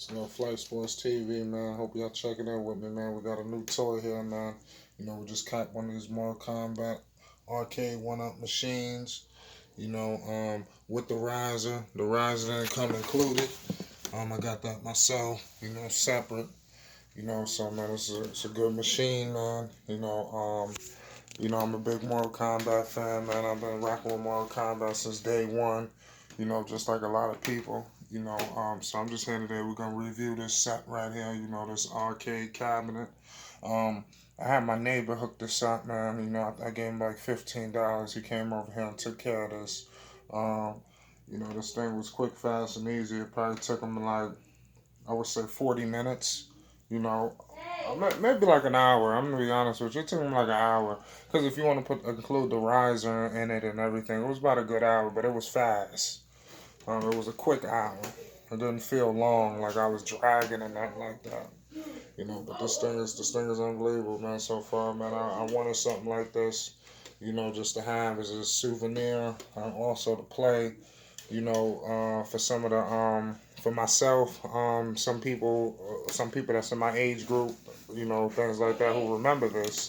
It's no Flight Sports TV, man. Hope y'all checking in with me, man. We got a new toy here, man. You know, we just caught one of these Mortal Kombat ARCADE1UP machines. With the riser didn't come included. I got that myself. Separate. So man, it's a good machine, man. I'm a big Mortal Kombat fan, man. I've been rocking with Mortal Kombat since day one. Just like a lot of people. So I'm just here today. We're gonna review this set right here. This arcade cabinet. I had my neighbor hook this up, man. I gave him like $15. He came over here and took care of this. This thing was quick, fast, and easy. It probably took him like, I would say 40 minutes. Maybe like an hour. I'm gonna be honest with you. It took him like an hour. Because if you want to include the riser in it and everything, it was about a good hour, but it was fast. It was a quick hour. It didn't feel long, like I was dragging and nothing like that. But this thing is unbelievable, man. So far, man, I wanted something like this, just to have as a souvenir, also to play, for some of the for myself, some people that's in my age group, things like that who remember this,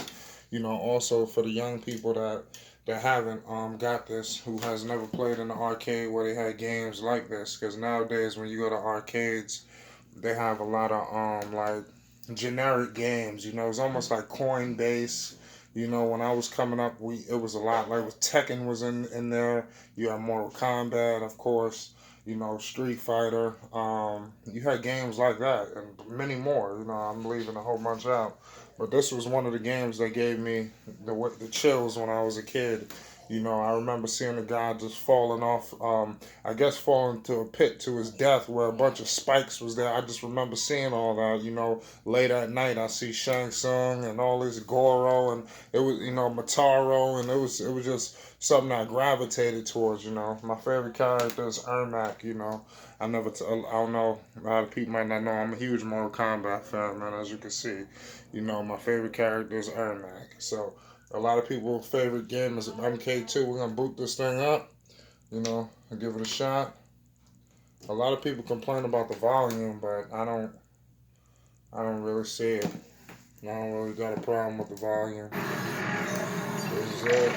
also for the young people that haven't got this, who has never played in the arcade where they had games like this. Because nowadays when you go to arcades, they have a lot of like generic games. It's almost like coin based. When I was coming up, it was a lot like with Tekken was in there. You had Mortal Kombat, of course. Street Fighter. You had games like that and many more. I'm leaving a whole bunch out. But this was one of the games that gave me the chills when I was a kid. I remember seeing a guy just falling off, I guess falling to a pit to his death where a bunch of spikes was there. I just remember seeing all that. Late at night I see Shang Tsung and all this Goro, and it was, Mataro, and it was just something I gravitated towards. My favorite character is Ermac. I don't know, a lot of people might not know, I'm a huge Mortal Kombat fan, man, as you can see. My favorite character is Ermac. So a lot of people's favorite game is MK2. We're gonna boot this thing up, and give it a shot. A lot of people complain about the volume, but I don't really see it. I don't really got a problem with the volume. This is it.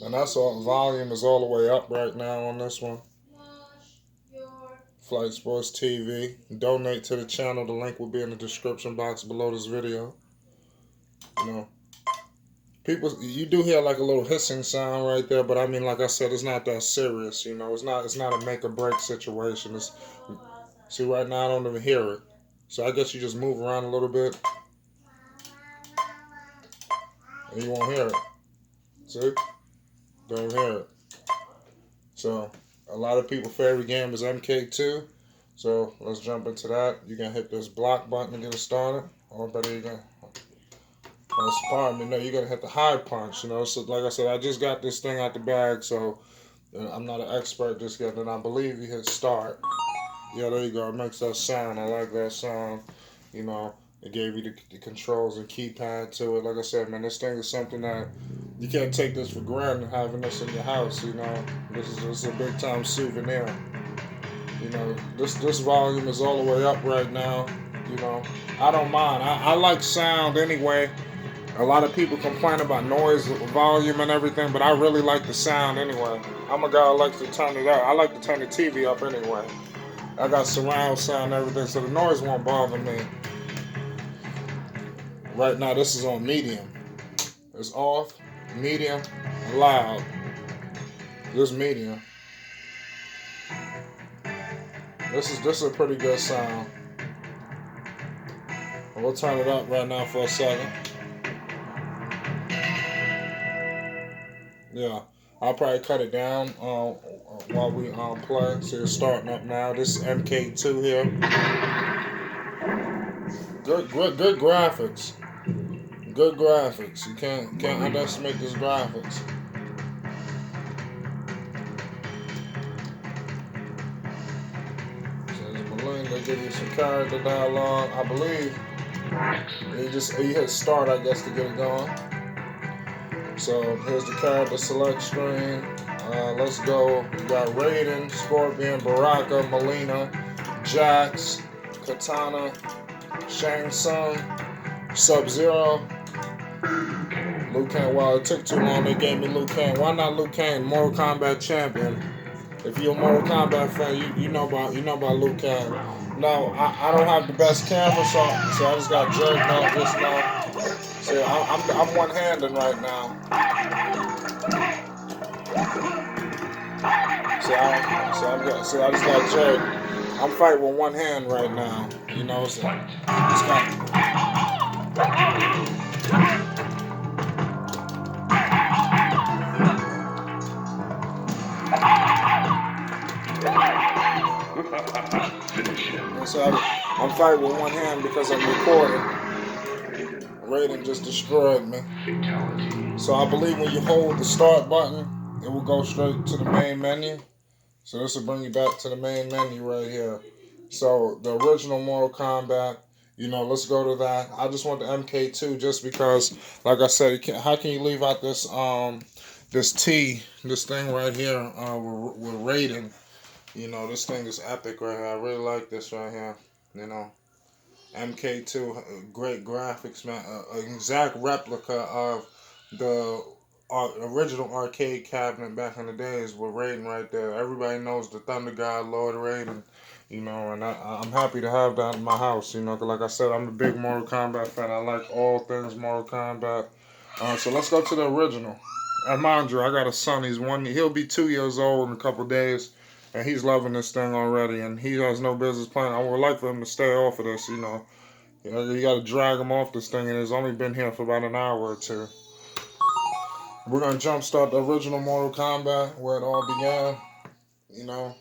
And that's all. Volume is all the way up right now on this one. Flight Sports TV. Donate to the channel. The link will be in the description box below this video. People, you do hear like a little hissing sound right there, but I mean, like I said, it's not that serious. It's not a make or break situation. See, right now I don't even hear it. So I guess you just move around a little bit, and you won't hear it. See, don't hear it. So a lot of people's favorite game is MK2. So let's jump into that. You can hit this block button to get it started, or better you can. Pardon me. No, you're gonna hit the high punch. So like I said, I just got this thing out the bag, so I'm not an expert just yet. And I believe you hit start. Yeah, there you go. It makes that sound. I like that sound. It gave you the controls and keypad to it. Like I said, man, this thing is something that you can't take this for granted. Having this in your house, this is a big time souvenir. This volume is all the way up right now. I don't mind. I like sound anyway. A lot of people complain about noise, volume, and everything, but I really like the sound anyway. I'm a guy who likes to turn it up. I like to turn the TV up anyway. I got surround sound and everything, so the noise won't bother me. Right now, this is on medium. It's off, medium, and loud. This medium. This is a pretty good sound. We'll turn it up right now for a second. Yeah, I'll probably cut it down while we play. So it's starting up now. This is MK2 here. Good graphics. Good graphics. You can't underestimate this graphics. So there's a balloon. They give you some character dialogue, I believe. You hit start, I guess, to get it going. So here's the character select screen. Let's go. We got Raiden, Scorpion, Baraka, Melina, Jax, Katana, Shang Tsung, Sub-Zero, Liu Kang. Well, it took too long. They gave me Liu Kang. Why not Liu Kang? Mortal Kombat champion. If you're a Mortal Kombat fan, you know about Liu Kang. No, I don't have the best camera, so I just got jerked off just now. See, I'm one-handed right now. See, I just got jerked. I'm fighting with one hand right now. You know, it's got. So I'm fighting with one hand because I'm recording. Raiden just destroyed me. So I believe when you hold the start button, it will go straight to the main menu. So this will bring you back to the main menu right here. So the original Mortal Kombat, you know, let's go to that. I just want the MK2 just because, like I said, how can you leave out this this thing right here with Raiden? You know, this thing is epic right here. I really like this right here. You know, MK2, great graphics, man. An exact replica of the original arcade cabinet back in the days with Raiden right there. Everybody knows the Thunder God, Lord Raiden. You know, and I'm happy to have that in my house. You know, 'cause like I said, I'm a big Mortal Kombat fan. I like all things Mortal Kombat. So let's go to the original. And mind you, I got a son. He'll be 2 years old in a couple days. And he's loving this thing already, and he has no business playing. I would like for him to stay off of this, you know. You got to drag him off this thing, and it's only been here for about an hour or two. We're going to jumpstart the original Mortal Kombat, where it all began. You know,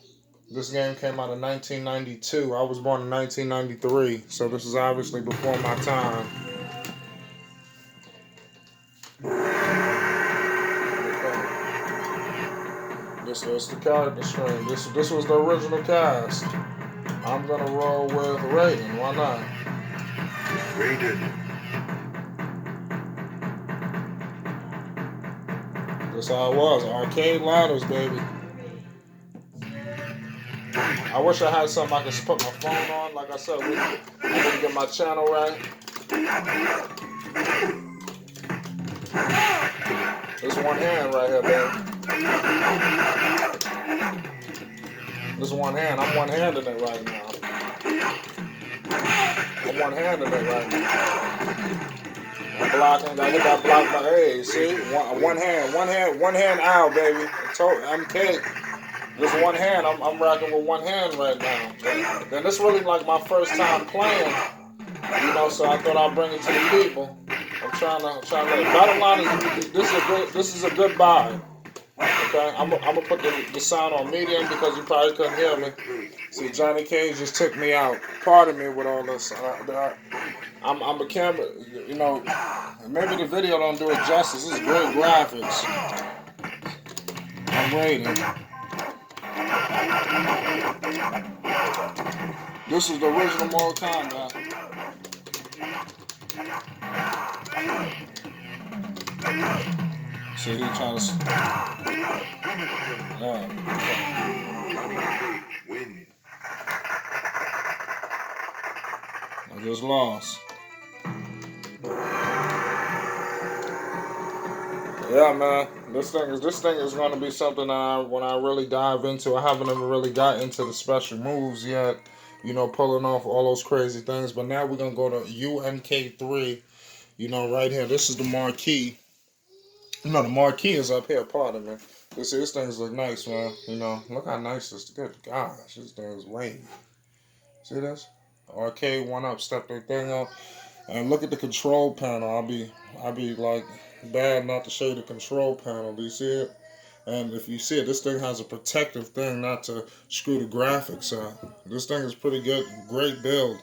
this game came out in 1992. I was born in 1993, so this is obviously before my time. This was the character screen. This was the original cast. I'm gonna roll with Raiden. Why not? Raiden. That's how it was. Arcade ladders, baby. I wish I had something I could put my phone on. Like I said, I need to get my channel right. This one hand right here, baby. This one hand. I'm one-handed it right now. I'm one-handed it right now. I'm blocking. I hit that block by A. See, one hand out, baby. I'm cake. This one hand. I'm rocking with one hand right now. Then this really like my first time playing. You know, so I thought I'd bring it to the people. I'm trying to. Bottom line is, this is a good buy. Okay, I'm gonna put the sound on medium because you probably couldn't hear me. See, Johnny Cage just took me out. Pardon me with all this. I'm a camera. You know, maybe the video don't do it justice. This is great graphics. I'm waiting. This is the original Mortal Kombat. See, he trying to. I just lost. Yeah, man. This thing is going to be something when I really dive into. I haven't even really got into the special moves yet. You know, pulling off all those crazy things. But now we're gonna go to UMK3. You know, right here. This is the marquee. You know, the marquee is up here, pardon me. This things look nice, man. You know, look how nice this is. Good gosh, this thing is wavy. See this? ARCADE1UP, step that thing up. And look at the control panel. I'll be like bad not to show you the control panel. Do you see it? And if you see it, this thing has a protective thing not to screw the graphics up. This thing is pretty good, great build.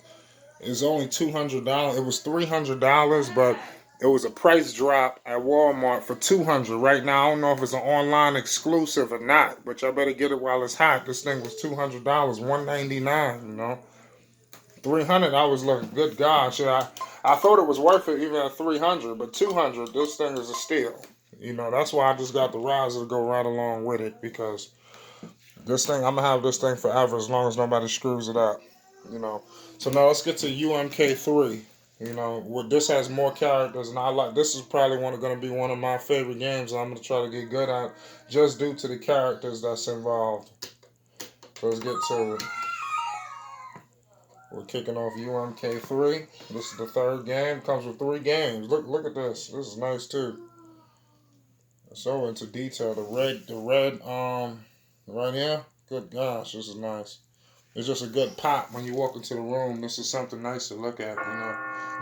It's only $200. It was $300, but it was a price drop at Walmart for $200. Right now, I don't know if it's an online exclusive or not, but y'all better get it while it's hot. This thing was $200, $199. You know, $300. I was looking, good gosh, I thought it was worth it even at $300, but $200. This thing is a steal. You know, that's why I just got the riser to go right along with it, because this thing, I'm gonna have this thing forever as long as nobody screws it up. You know. So now let's get to UMK3. This has more characters, and I like. This is probably going to be one of my favorite games. I'm going to try to get good at, just due to the characters that's involved. So let's get to it. We're kicking off UMK3. This is the third game. Comes with 3 games. Look at this. This is nice too. So into detail. The red, right here. Good gosh, this is nice. It's just a good pop when you walk into the room. This is something nice to look at,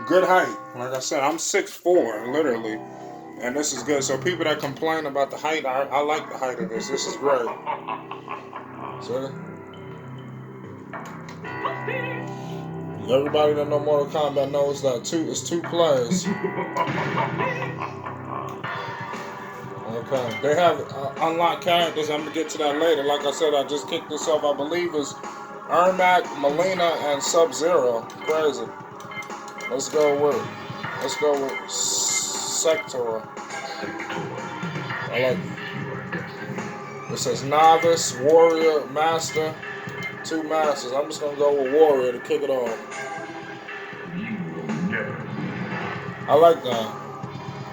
Good height. Like I said, I'm 6'4", literally. And this is good. So people that complain about the height, I like the height of this. This is great. See? Everybody that know Mortal Kombat knows that it's 2 players. Okay. They have unlocked characters. I'm going to get to that later. Like I said, I just kicked this off. I believe it's Ermac, Melina, and Sub-Zero. Crazy. Let's go with Sector. I like it. It says Novice, Warrior, Master, 2 Masters. I'm just going to go with Warrior to kick it off. I like that.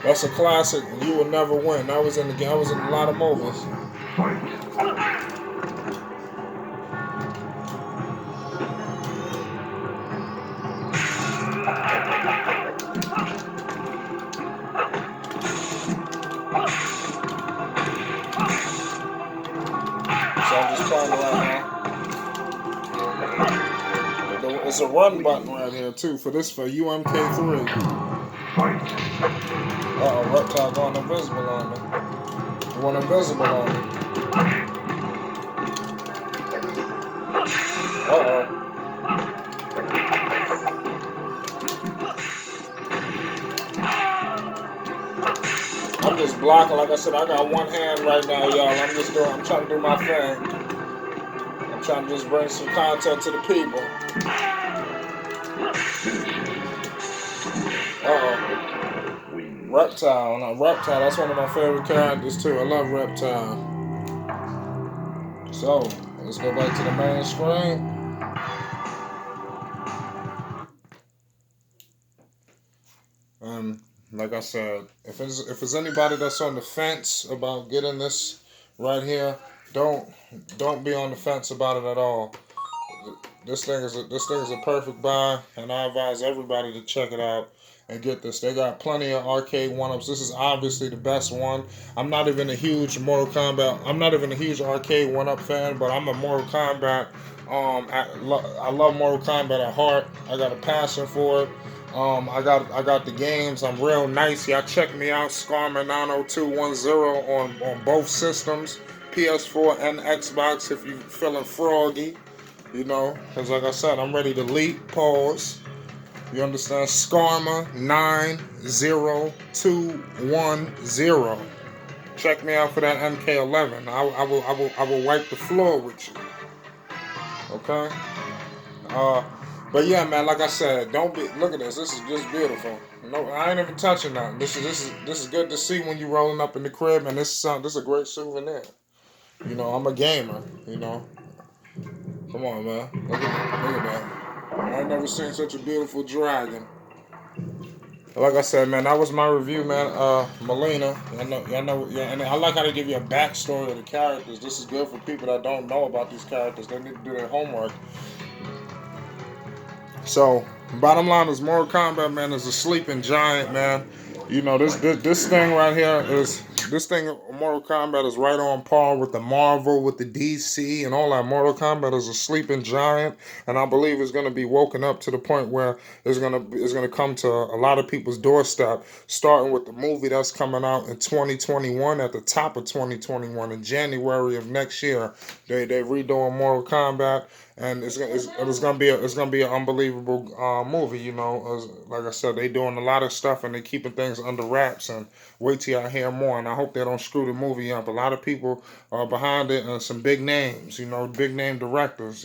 That's a classic. You will never win. That was in the game. I was in a lot of movies. So I'm just playing it right now. It's a run button right here too for UMK3. Uh-oh, Reptile going invisible on me. He went invisible on me. Uh-oh. I'm just blocking. Like I said, I got one hand right now, y'all. I'm trying to do my thing. I'm trying to just bring some content to the people. Uh-oh. Reptile. Now, Reptile, that's one of my favorite characters, too. I love Reptile. So, let's go back to the main screen. Like I said, if it's anybody that's on the fence about getting this right here, don't be on the fence about it at all. This thing is a perfect buy, and I advise everybody to check it out and get this. They got plenty of ARCADE1UPs. This is obviously the best one. I'm not even a huge ARCADE1UP fan, but I'm a Mortal Kombat. I love Mortal Kombat at heart. I got a passion for it. I got the games. I'm real nice. Y'all check me out, Scarman90210 on both systems, PS4 and Xbox. If you feeling froggy, because like I said, I'm ready to leap. Pause. You understand? Scarma90210. Check me out for that MK11. I will wipe the floor with you. Okay. But yeah, man, like I said, don't be. Look at this. This is just beautiful. No, I ain't even touching nothing. This is good to see when you rolling up in the crib, and this is a great souvenir. I'm a gamer. Come on, man. Look at that. I ain't never seen such a beautiful dragon. Like I said, man, that was my review, man. Melina, and I like how they give you a backstory of the characters. This is good for people that don't know about these characters. They need to do their homework. So, bottom line is Mortal Kombat, man, is a sleeping giant, man. This thing right here Mortal Kombat is right on par with the Marvel, with the DC, and all that. Mortal Kombat is a sleeping giant, and I believe it's going to be woken up to the point where it's going to come to a lot of people's doorstep, starting with the movie that's coming out in 2021, at the top of 2021, in January of next year. They redoing Mortal Kombat. And it's gonna be an unbelievable movie, like I said, they doing a lot of stuff and they keeping things under wraps. And wait till I hear more. And I hope they don't screw the movie up. A lot of people are behind it, and some big names, big name directors,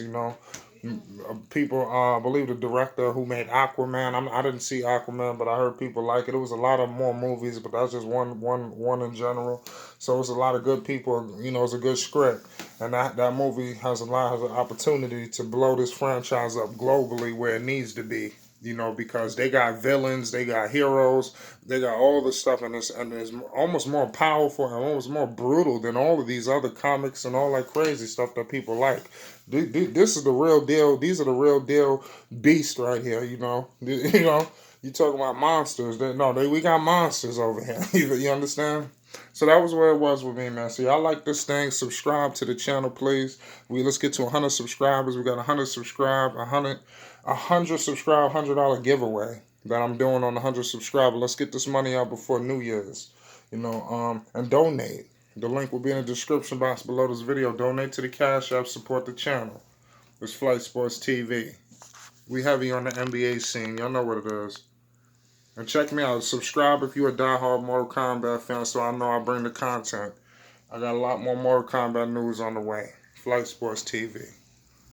People, I believe the director who made Aquaman. I didn't see Aquaman, but I heard people like it. It was a lot of more movies, but that's just one in general. So it's a lot of good people. You know, it's a good script, and that movie has an opportunity to blow this franchise up globally where it needs to be. You know, because they got villains, they got heroes, they got all this stuff, and it's almost more powerful and almost more brutal than all of these other comics and all that crazy stuff that people like. This is the real deal. These are the real deal beasts right here. You know, you know. You talking about monsters? We got monsters over here. You understand? So that was where it was with me, man. So y'all like this thing? Subscribe to the channel, please. Let's get to 100 subscribers. We got 100 subscribe, 100 subscribe, $100 giveaway that I'm doing on 100 subscribers. Let's get this money out before New Year's. You know, and donate. The link will be in the description box below this video. Donate to the Cash App, support the channel. It's Flight Sports TV. We heavy on the NBA scene. Y'all know what it is. And check me out. Subscribe if you're a diehard Mortal Kombat fan so I know I bring the content. I got a lot more Mortal Kombat news on the way. Flight Sports TV.